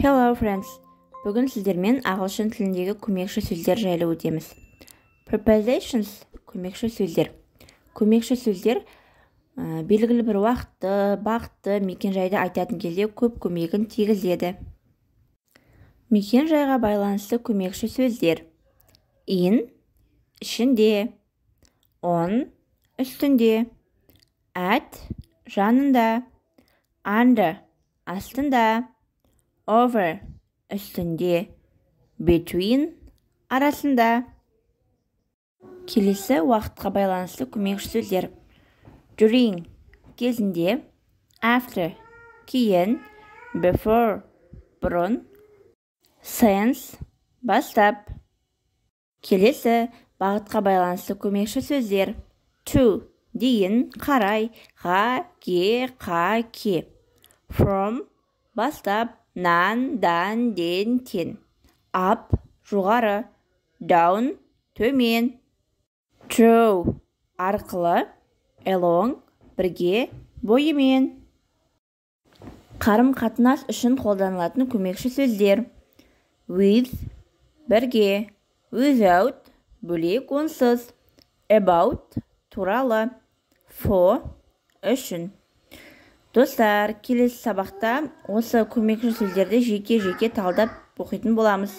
Hello friends. Бүгін сіздермен ағылшын тіліндегі көмекші сөздер жайлы өтеміз. Prepositions көмекші сөздер. Көмекші сөздер белгілі бір уақытты, бағытты, мекен-жайды айтатын кезде көп көмегін тигізеді. Мекен-жайға байланысты көмекші сөздер. In ішінде, on үстінде, at жанында, under астында, over үстінде, between арасында. Келесі уақытқа байланысты көмекші сөздер. During кезінде, after кейін, before бұрын, since бастап. Келесі бағытқа байланысты көмекші сөздер. To дейін, қарай, ға, ге, қа, ке. From бастап, нан, дан, ден, тен. Up жоғары, down төмен. Through арқылы, along бірге, бойымен. Қарым-қатынас үшін қолданылатын көмекші сөздер. With бірге, without бөлек онсыз, about туралы, for үшін. Достар, келесі сабақта осы көмекші сөздерді жеке-жеке талдап оқитын боламыз.